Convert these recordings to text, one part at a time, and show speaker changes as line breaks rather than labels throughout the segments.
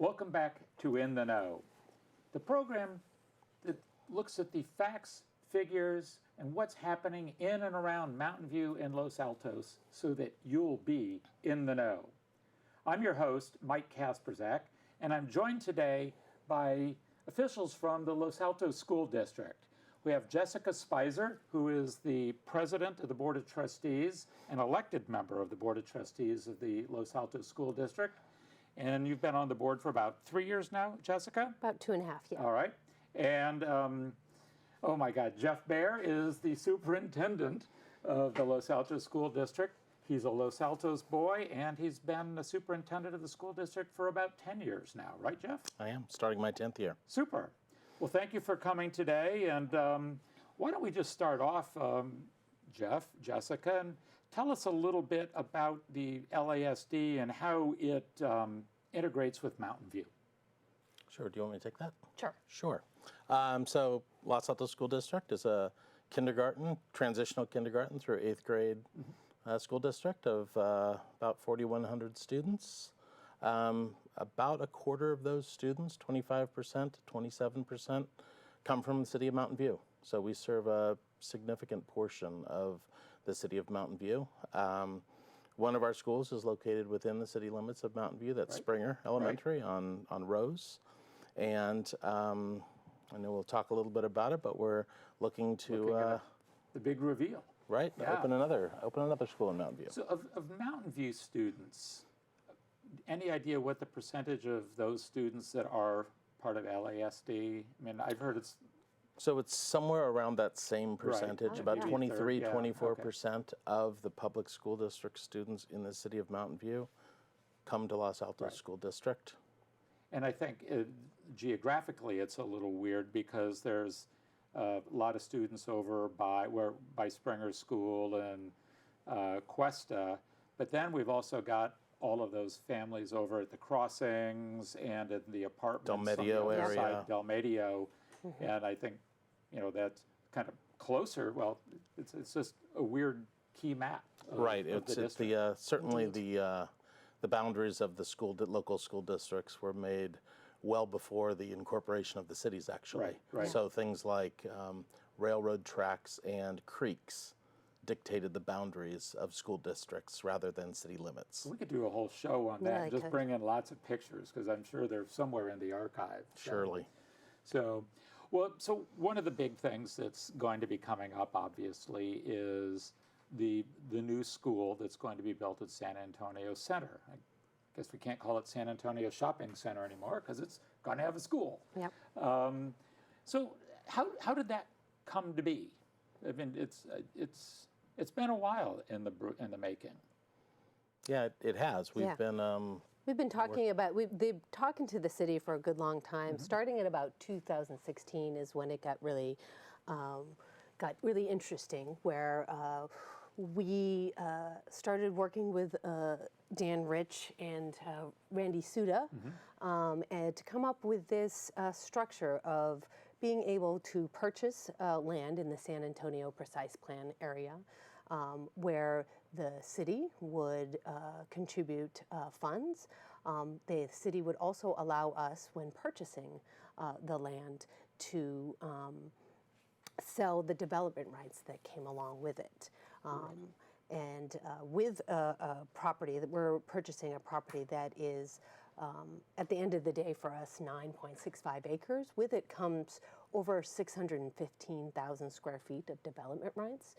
Welcome back to In the Know, the program that looks at the facts, figures, and what's happening in and around Mountain View and Los Altos so that you'll be in the know. I'm your host, Mike Kasperzak, and I'm joined today by officials from the Los Altos School District. We have Jessica Speiser, who is the president of the Board of Trustees, an elected member of the Board of Trustees of the Los Altos School District. And you've been on the board for about 3 years now, Jessica?
About 2.5, yeah.
All right. And, oh my God, Jeff Baier is the superintendent of the Los Altos School District. He's a Los Altos boy, and he's been the superintendent of the school district for about 10 years now, right, Jeff?
I am, starting my 10th year.
Super. Well, thank you for coming today. And why don't we just start off, Jeff, Jessica, and tell us a little bit about the LASD and how it integrates with Mountain View.
Sure. Do you want me to take that?
Sure.
Sure. So Los Altos School District is a kindergarten, transitional kindergarten through 8th grade school district of about 4,100 students. About a quarter of those students, 25% to 27%, come from the city of Mountain View. So we serve a significant portion of the city of Mountain View. One of our schools is located within the city limits of Mountain View. That's Springer Elementary on Rose. And I know we'll talk a little bit about it, but we're looking to
the big reveal.
Right, yeah. open another school in Mountain View.
So of Mountain View students, any idea what the percentage of those students that are part of LASD? I mean, I've heard it's...
So it's somewhere around that same percentage, about 23, 24% of the public school district students in the city of Mountain View come to Los Altos School District.
And I think geographically it's a little weird because there's a lot of students over by Springer School and Cuesta, but then we've also got all of those families over at the crossings and in the apartments
Del Medio
on the other
area.
side, Del Medio, and I think that's kind of closer. Well, it's just a weird key map.
Right. It's certainly the boundaries of the local school districts were made well before the incorporation of the cities, actually.
Right.
So things like railroad tracks and creeks dictated the boundaries of school districts rather than city limits.
We could do a whole show on that and just bring in lots of pictures because I'm sure they're somewhere in the archive.
Surely.
So one of the big things that's going to be coming up, obviously, is the new school that's going to be built at San Antonio Center. I guess we can't call it San Antonio Shopping Center anymore because it's going to have a school.
Yep.
So how did that come to be? I mean, it's been a while in the making.
Yeah, it has. We've been
talking about they've talking to the city for a good long time. Starting at about 2016 is when it got really interesting, where we started working with Dan Rich and Randy Suda and to come up with this structure of being able to purchase land in the San Antonio Precise Plan area where the city would contribute funds. The city would also allow us, when purchasing the land, to sell the development rights that came along with it. And with a property that we're purchasing, a property that is, at the end of the day for us, 9.65 acres. With it comes over 615,000 square feet of development rights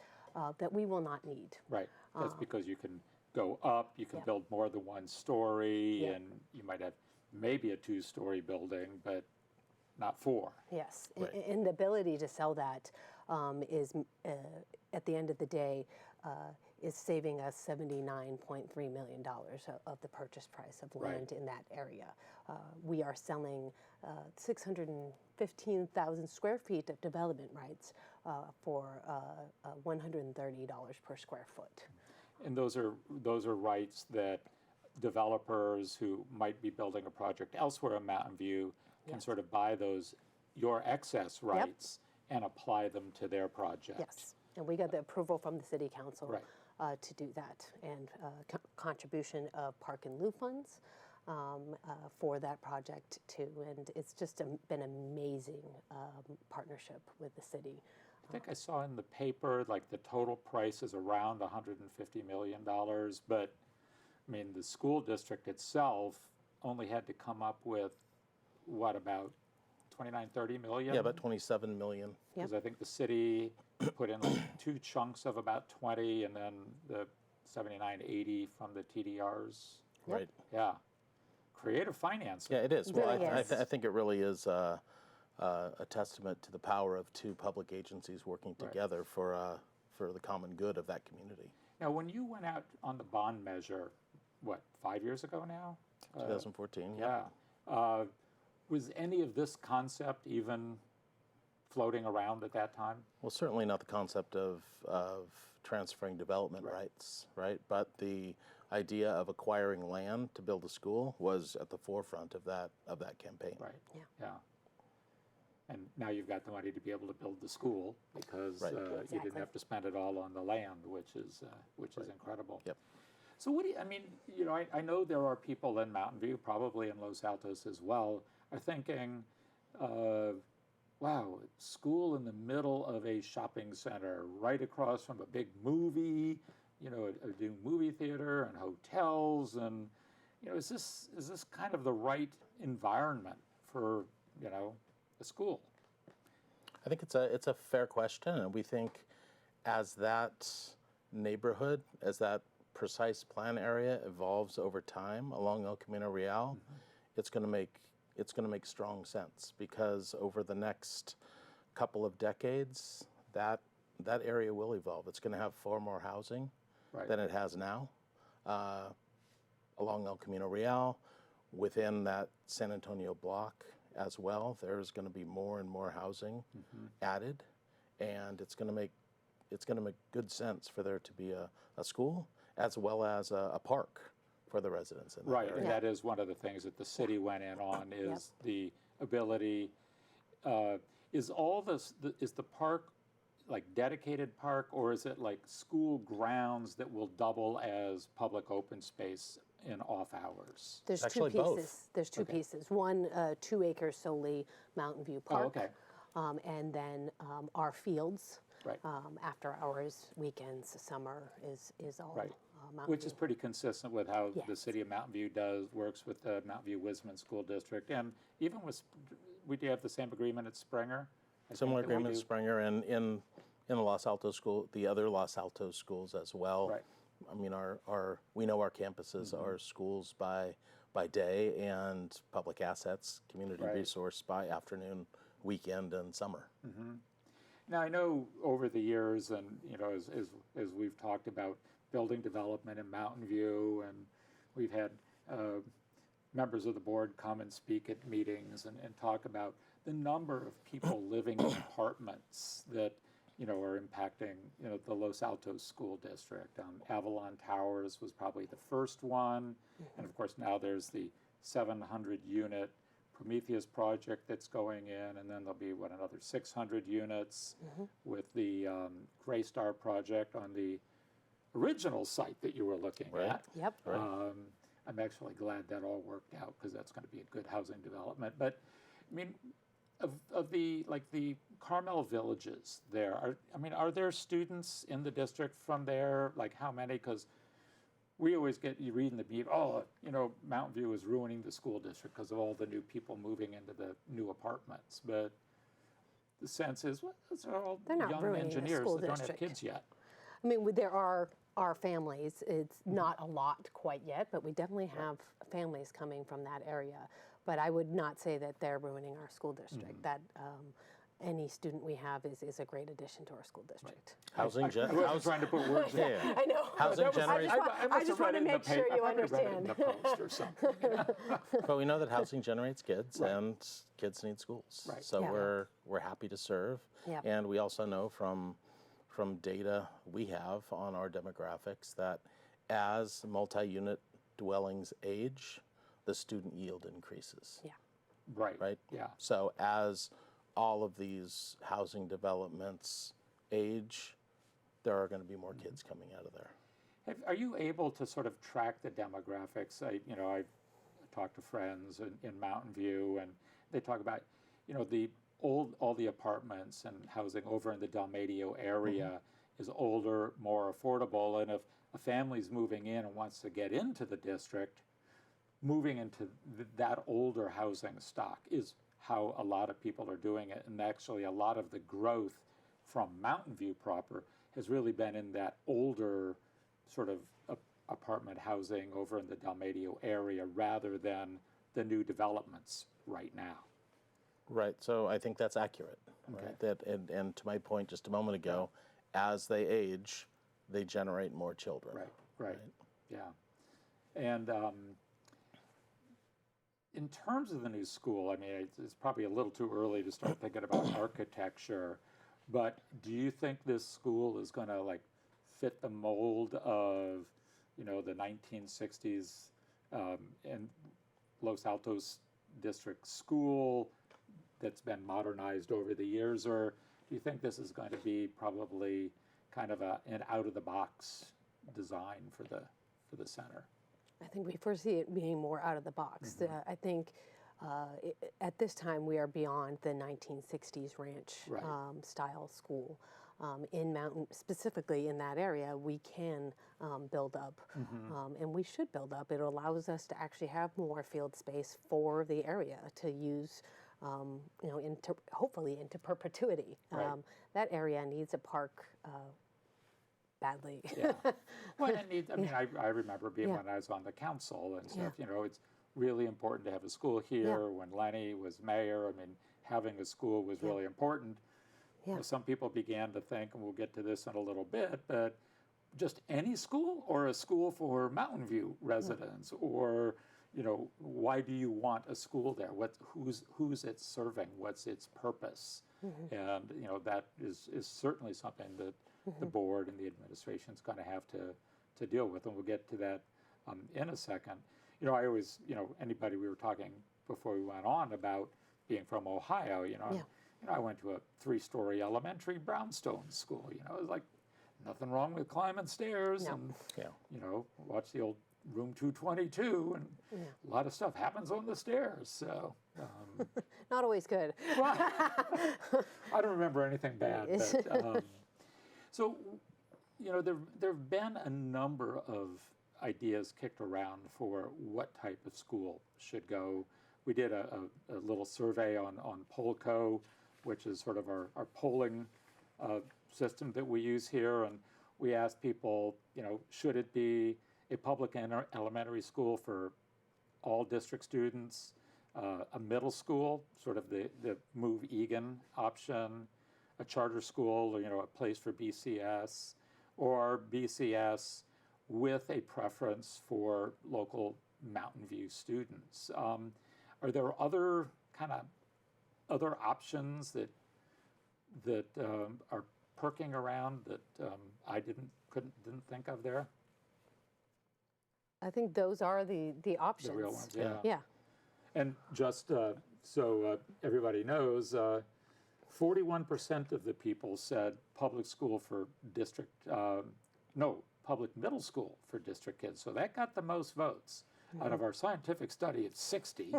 that we will not need.
Right. That's because you can go up, you can build more than one story, and you might have maybe a 2-story building, but not 4.
Yes, and the ability to sell that is, at the end of the day, is saving us $79.3 million of the purchase price of land in that area. We are selling 615,000 square feet of development rights for $130 per square foot.
And those are rights that developers who might be building a project elsewhere in Mountain View can sort of buy your excess rights and apply them to their project.
Yes, and we got the approval from the City Council to do that, and contribution of park and lieu funds for that project too. And it's just been amazing partnership with the city.
I think I saw in the paper, like the total price is around $150 million, but I mean, the school district itself only had to come up with, what, about 29, 30 million?
Yeah, about 27 million.
Yep.
Because I think the city put in like two chunks of about 20 and then the 79, 80 from the TDRs.
Yep.
Right.
Yeah. Creative financing.
Yeah, it is. Well,
Really is.
I think it really is a testament to the power of two public agencies working
Right.
together for the common good of that community.
Now, when you went out on the bond measure, what, 5 years ago now?
2014.
Yeah. Was any of this concept even floating around at that time?
Well, certainly not the concept of transferring development rights, right? But the idea of acquiring land to build a school was at the forefront of that campaign.
Right.
Yeah.
Yeah. And now you've got the money to be able to build the school because
Right.
you
Exactly.
didn't have to spend it all on the land, which is incredible.
Yep.
So what do you, I mean, you know, I know there are people in Mountain View, probably in Los Altos as well, are thinking, wow, school in the middle of a shopping center, right across from a big movie, you know, a new movie theater and hotels, and you know, is this kind of the right environment for, you know, a school?
I think it's a fair question, and we think as that neighborhood, as that precise plan area evolves over time along El Camino Real, it's going to make strong sense, because over the next couple of decades, that area will evolve. It's going to have far more housing than it has now along El Camino Real. Within that San Antonio block as well, there's going to be more and more housing added, and it's going to make good sense for there to be a school as well as a park for the residents in that
Right,
area.
and that is one of the things that the city went in on, is the ability, is the park like dedicated park, or is it like school grounds that will double as public open space in off hours?
There's two
Actually,
pieces.
both.
There's two pieces. One, 2 acres solely Mountain View Park.
okay.
And then our fields,
Right.
after hours, weekends, summer is all
Right.
Mountain
Which
View.
is pretty consistent with how the
Yes.
city of Mountain View works with the Mountain View Wisman School District, and even with, we do have the same agreement at Springer. I
Similar
think that we
agreement,
do.
Springer, and in the Los Altos school, the other Los Altos schools as well.
Right.
I mean, we know our campuses are schools by day and public assets, community
Right.
resource by afternoon, weekend, and summer.
Now, I know over the years, and you know, as we've talked about building development in Mountain View, and we've had members of the board come and speak at meetings and talk about the number of people living in apartments that, you know, are impacting, you know, the Los Altos School District. Avalon Towers was probably the first one, and of course now there's the 700-unit Prometheus project that's going in, and then there'll be, another 600 units with the Gray Star project on the original site that you were looking at.
Yep.
I'm actually glad that all worked out, because that's going to be a good housing development. But I mean, of the Carmel villages there, are there students in the district from there? Like how many? Because we always you read in the media, oh, you know, Mountain View is ruining the school district because of all the new people moving into the new apartments. But the sense is, well, those are all
They're not
young
ruining the
engineers
school
that don't have
district.
kids yet.
I mean, there are families. It's not a lot quite yet, but we definitely have families coming from that area. But I would not say that they're ruining our school district. That any student we have is a great addition to our school district.
Housing,
I wasn't trying to put words in.
yeah.
I know.
Housing generates,
I just want to make sure you understand.
I must have read it in the Post or something.
but we know that housing generates kids, and kids need schools.
Right.
So
Yeah.
we're happy to serve,
Yep.
and we also know from data we have on our demographics that as multi-unit dwellings age, the student yield increases.
Yeah.
Right?
Yeah.
So as all of these housing developments age, there are going to be more kids coming out of there.
Are you able to sort of track the demographics? I talked to friends in Mountain View, and they talk about, all the apartments and housing over in the Dalmadio area is older, more affordable, and if a family's moving in and wants to get into the district, moving into that older housing stock is how a lot of people are doing it. And actually a lot of the growth from Mountain View proper has really been in that older sort of apartment housing over in the Dalmadio area rather than the new developments right now.
Right, so I think that's accurate.
Okay.
Right? That, and to my point just a moment ago, as they age, they generate more children.
Right. Yeah. And in terms of the new school, I mean, it's probably a little too early to start thinking about architecture, but do you think this school is going to fit the mold of, the 1960s in Los Altos district school that's been modernized over the years, or do you think this is going to be probably kind of an out-of-the-box design for the center?
I think we foresee it being more out of the box. I think at this time we are beyond the 1960s ranch style school. In Mountain, specifically in that area, we can build up, and we should build up. It allows us to actually have more field space for the area to use, hopefully into perpetuity. That area needs a park badly.
Yeah. Well, it needs, I remember being when I was on the council and stuff, it's really important to have a school here. When Lenny was mayor, having a school was really important. Some people began to think, and we'll get to this in a little bit, but just any school or a school for Mountain View residents, or why do you want a school there? Who's it serving? What's its purpose? And that is certainly something that the board and the administration is going to have to deal with, and we'll get to that in a second. I always, anybody, we were talking before we went on about being from Ohio, I went to a 3-story elementary brownstone school. It was like nothing wrong with climbing stairs and, watch the old room 222 and a lot of stuff happens on the stairs. So
not always good.
Well, I don't remember anything bad. But, so, there have been a number of ideas kicked around for what type of school should go. We did a little survey on Polco, which is sort of our polling system that we use here, and we asked people, should it be a public elementary school for all district students, a middle school, sort of the Move Egan option, a charter school, a place for BCS, or BCS with a preference for local Mountain View students. Are there other options that are perking around that I didn't think of there?
I think those are the options.
The real ones,
yeah. And
just so everybody knows, 41% of the people said public school for district, public middle school for district kids. So that got the most votes. Out of our scientific study of 60.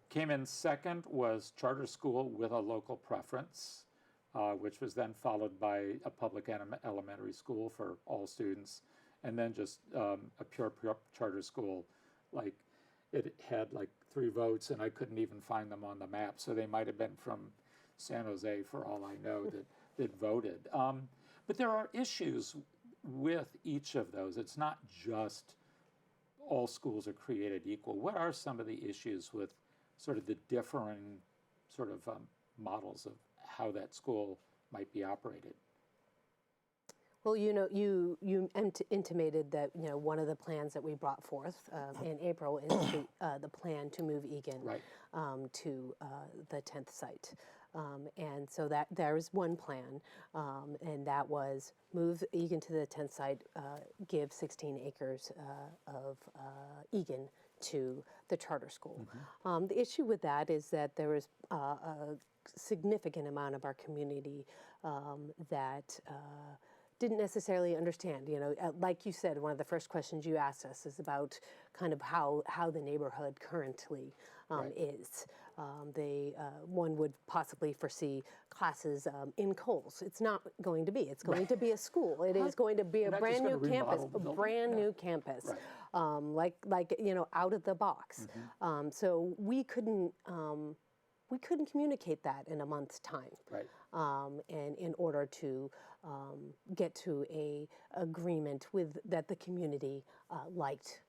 Came in second was charter school with a local preference, which was then followed by a public elementary school for all students, and then just a pure charter school. It had 3 votes, and I couldn't even find them on the map, so they might have been from San Jose for all I know that voted. But there are issues with each of those. It's not just all schools are created equal. What are some of the issues with sort of the differing sort of models of how that school might be operated?
Well, you intimated that one of the plans that we brought forth in April is the plan to move Egan to the 10th site. And so that there is one plan, and that was move Egan to the 10th site, give 16 acres of Egan to the charter school. The issue with that is that there is a significant amount of our community that didn't necessarily understand. Like you said, one of the first questions you asked us is about kind of how the neighborhood currently is. One would possibly foresee classes in Coles. It's not going to be. It's going to be a school. It is going to be a
Not
brand
just
new
gonna
campus,
remodel the
a
building?
brand
Yeah.
new campus,
Right.
like out of the box. So we couldn't communicate that in a month's time.
Right.
And in order to get to a agreement that the community liked.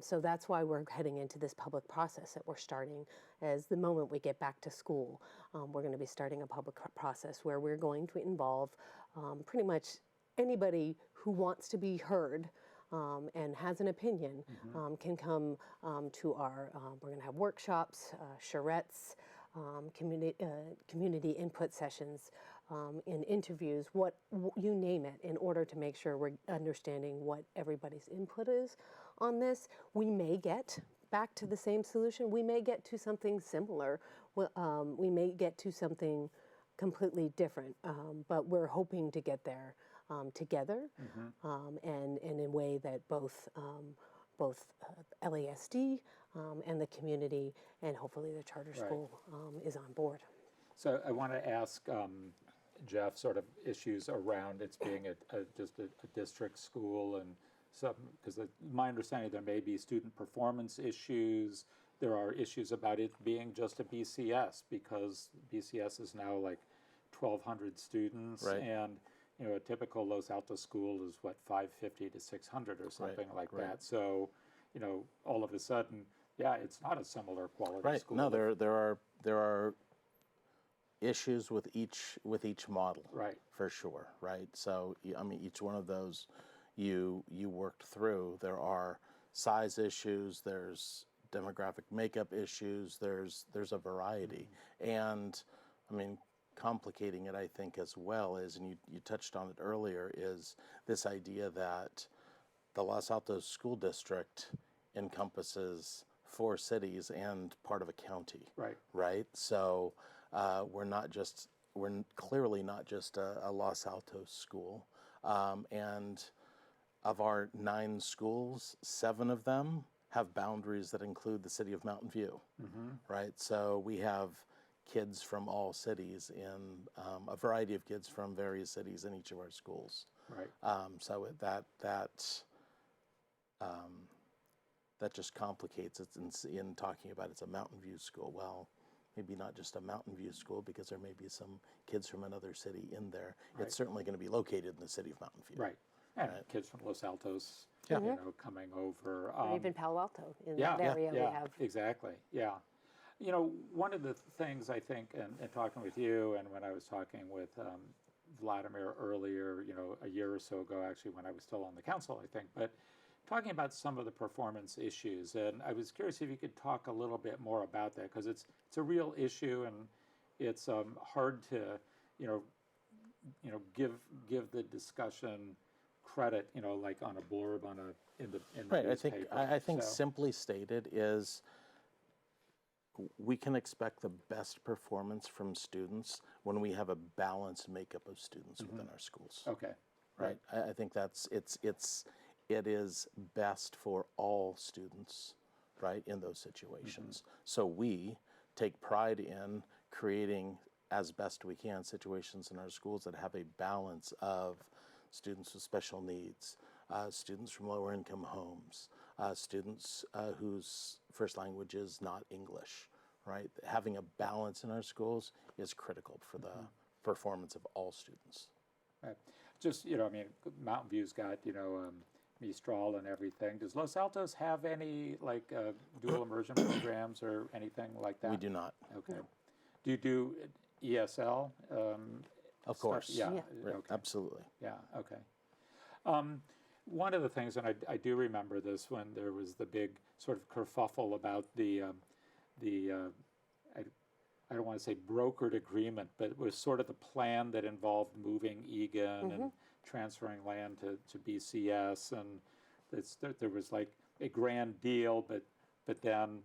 So that's why we're heading into this public process that we're starting. As the moment we get back to school, we're going to be starting a public process where we're going to involve pretty much anybody who wants to be heard and has an opinion can come to our, we're going to have workshops, charrettes, community input sessions, in interviews, you name it, in order to make sure we're understanding what everybody's input is on this. We may get back to the same solution. We may get to something similar. We may get to something completely different, but we're hoping to get there together and in a way that both LASD and the community and hopefully the charter school is on board.
So I want to ask Jeff sort of issues around its being just a district school and some, because my understanding there may be student performance issues. There are issues about it being just a BCS because BCS is now like 1,200 students,
Right.
and a typical Los Altos school is what 550 to 600 or something like that. So, all of a sudden, it's not a similar quality school.
No, there are issues with each model.
Right.
For sure. Right. So I mean, each one of those you worked through. There are size issues. There's demographic makeup issues. There's a variety, and I mean, complicating it, I think, as well is, and you touched on it earlier, is this idea that the Los Altos School District encompasses 4 cities and part of a county.
Right.
Right. So we're clearly not just a Los Altos school, and of our 9 schools, 7 of them have boundaries that include the city of Mountain View. Right. So we have kids from all cities in a variety of kids from various cities in each of our schools.
Right.
So that just complicates it in talking about it's a Mountain View school. Well, maybe not just a Mountain View school, because there may be some kids from another city in there.
Right.
It's certainly going to be located in the city of Mountain View.
Right. And kids from Los Altos, coming over.
Or even Palo Alto in that area we have.
Exactly. Yeah. One of the things I think, and talking with you, and when I was talking with Vladimir earlier, a year or so ago, actually, when I was still on the council, I think, but talking about some of the performance issues, and I was curious if you could talk a little bit more about that, because it's a real issue, and it's hard to, give the discussion credit, like on a blurb in the
Right.
newspaper.
I think
So,
simply stated is we can expect the best performance from students when we have a balanced makeup of students within our schools.
okay.
Right. I think it is best for all students, right, in those situations. So we take pride in creating, as best we can, situations in our schools that have a balance of students with special needs, students from lower income homes, students whose first language is not English, right? Having a balance in our schools is critical for the performance of all students.
Right. Just, Mountain View's got, Mistral and everything. Does Los Altos have any, like, dual immersion programs or anything like that?
We do not.
Okay. Do you do ESL?
Of course.
Yeah.
Right.
Okay.
Absolutely.
Yeah, okay. One of the things, and I do remember this when there was the big sort of kerfuffle about the I don't want to say brokered agreement, but it was sort of the plan that involved moving Egan and transferring land to BCS, and there was like a grand deal, but then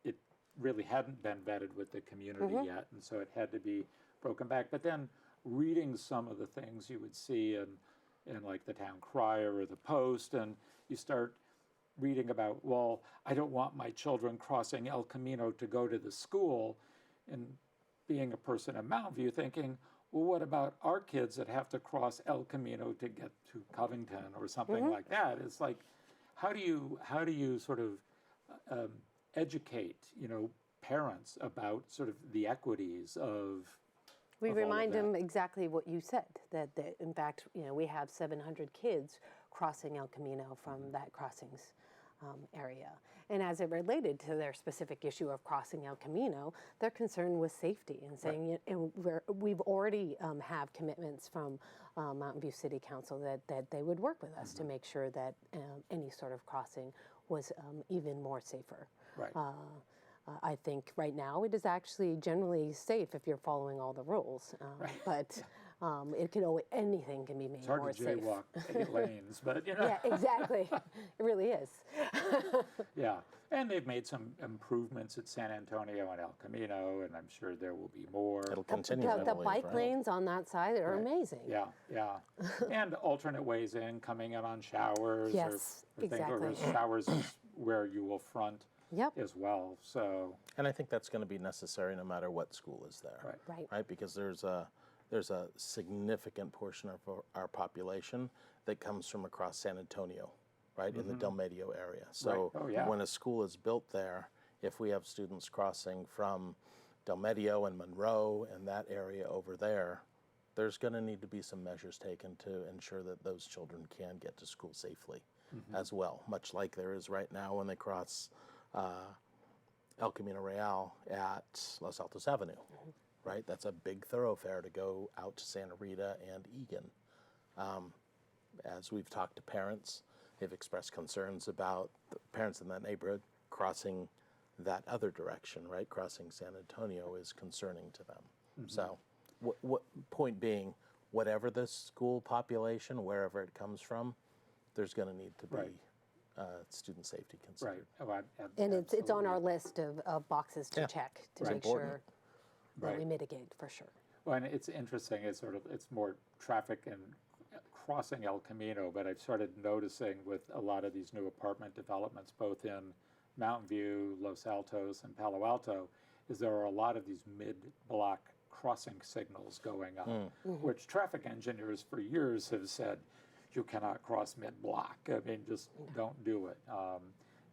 it really hadn't been vetted with the community yet, and so it had to be broken back. But then reading some of the things you would see in like the Town Crier or the Post, and you start reading about, well, I don't want my children crossing El Camino to go to the school, and being a person in Mountain View thinking, well, what about our kids that have to cross El Camino to get to Covington or something like that? It's like, how do you sort of educate, parents about sort of the equities of
We
of all of
remind
that?
them exactly what you said, that in fact, we have 700 kids crossing El Camino from that crossings area. And as it related to their specific issue of crossing El Camino, they're concerned with safety and saying, and we've already have commitments from Mountain View City Council that they would work with us to make sure that any sort of crossing was even more safer.
Right.
I think right now it is actually generally safe if you're following all the rules, but it can always, anything can be made
It's hard
more
to
safe.
jaywalk 8 lanes, but
Yeah, exactly. It really is.
Yeah, and they've made some improvements at San Antonio and El Camino, and I'm sure there will be more.
It'll continue, I
The
believe,
bike
right?
lanes on that side are amazing.
Yeah, yeah, and alternate ways in, coming in on showers.
Yes,
or things, or
exactly.
showers is where you will front
Yep.
as well. So
And I think that's going to be necessary no matter what school is there.
Right.
Right.
Because there's a significant portion of our population that comes from across San Antonio, right, in the Del Medio area. So
Oh, yeah.
when a school is built there, if we have students crossing from Del Medio and Monroe and that area over there, there's going to need to be some measures taken to ensure that those children can get to school safely as well, much like there is right now when they cross El Camino Real at Los Altos Avenue, right? That's a big thoroughfare to go out to Santa Rita and Egan. As we've talked to parents, they've expressed concerns about the parents in that neighborhood crossing that other direction, right? Crossing San Antonio is concerning to them. So, what point being, whatever the school population, wherever it comes from, there's going to need to be
Right.
Student safety
right.
considered.
Oh,
And it's on
absolutely.
our list of boxes to
Yeah.
check to
It's
make
important.
sure that we
Right.
mitigate for sure.
Well, and it's interesting. It's more traffic and crossing El Camino, but I've started noticing with a lot of these new apartment developments, both in Mountain View, Los Altos, and Palo Alto, is there are a lot of these mid-block crossing signals going up, which traffic engineers for years have said, you cannot cross mid-block. I mean, just don't do it.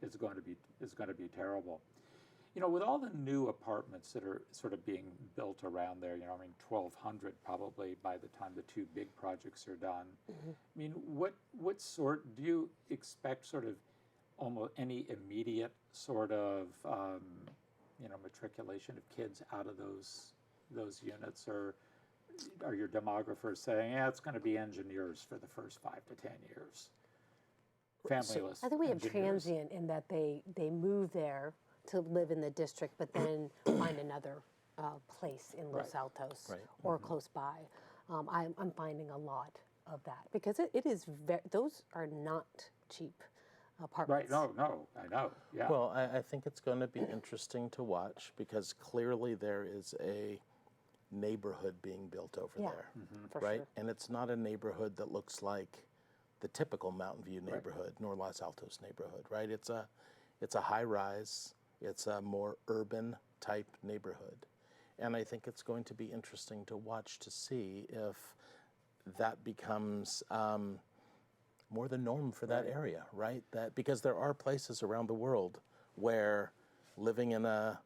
It's going to be terrible. With all the new apartments that are sort of being built around there, 1,200 probably by the time the 2 big projects are done. I mean, what sort do you expect? Sort of almost any immediate sort of matriculation of kids out of those units, or are your demographers saying, yeah, it's going to be engineers for the first 5 to 10 years? Familyless
I think we have
engineers.
transient in that they move there to live in the district, but then find another place in Los Altos
Right.
or close by. I'm finding a lot of that because it is those are not cheap apartments.
Right, no, I know, yeah.
Well, I think it's going to be interesting to watch because clearly there is a neighborhood being built over
Yeah,
there,
for
right?
sure.
And it's not a neighborhood that looks like the typical Mountain View neighborhood nor Los Altos neighborhood, right? It's a high rise, it's a more urban type neighborhood. And I think it's going to be interesting to watch to see if that becomes more the norm for that area, right? That because there are places around the world where living in a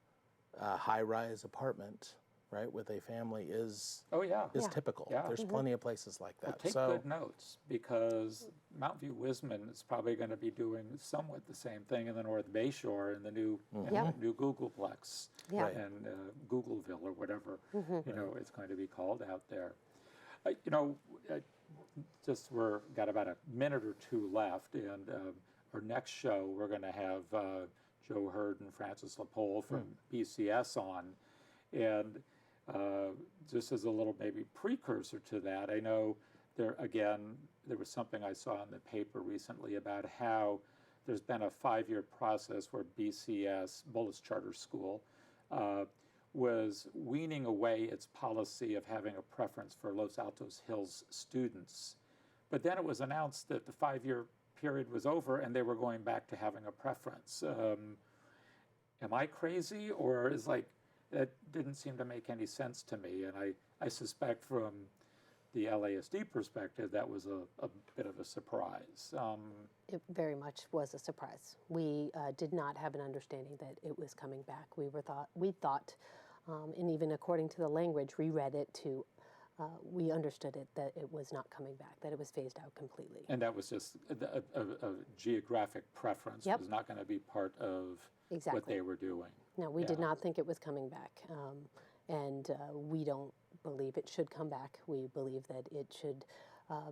high-rise apartment, right, with a family is
Oh, yeah.
typical.
Yeah.
There's plenty of places like
Well,
that.
take
So
good notes, because Mountain View Wisman is probably going to be doing somewhat the same thing in the North Bay Shore in the new new Googleplex
Yeah.
Right.
and Googleville or whatever it's going to be called out there. Just we're got about a minute or 2 left, and our next show we're going to have Joe Hurd and Francis LaPole from BCS on, and just as a little maybe precursor to that, I know there was something I saw in the paper recently about how there's been a 5-year process where BCS, Bullis Charter School, was weaning away its policy of having a preference for Los Altos Hills students But then it was announced that the 5-year period was over and they were going back to having a preference. Am I crazy, or is like, that didn't seem to make any sense to me? And I suspect from the LASD perspective, that was a bit of a surprise.
It very much was a surprise. We did not have an understanding that it was coming back. We thought, and even according to the language, we read it to, we understood it that it was not coming back, that it was phased out completely.
And that was just a geographic preference.
Yep.
Was not going to be part of what they were doing.
No, we did
Yeah.
not think it was coming back. And we don't believe it should come back. We believe that it should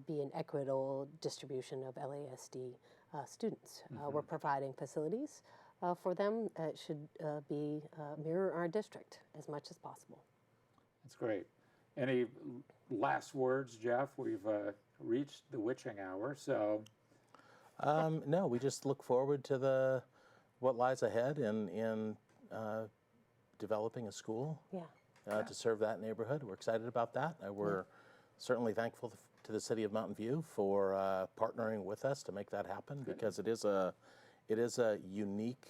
be an equitable distribution of LASD students. We're providing facilities for them. It should mirror our district as much as possible.
That's great. Any last words, Jeff? We've reached the witching hour, so.
No, we just look forward to what lies ahead in developing a school to serve that neighborhood. We're excited about that. We're certainly thankful to the City of Mountain View for partnering with us to make that happen, because it is a unique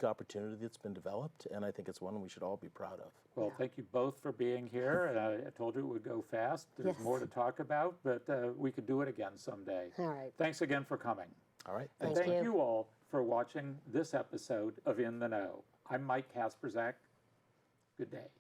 opportunity that's been developed, and I think it's one we should all be proud of.
Well, thank you both for being here. I told you it would go fast. There's
Yes.
more to talk about, but we could do it again someday.
All right.
Thanks again for coming.
All right.
And
Thank
thank
you.
you all for watching this episode of In the Know. I'm Mike Kasperzak. Good day.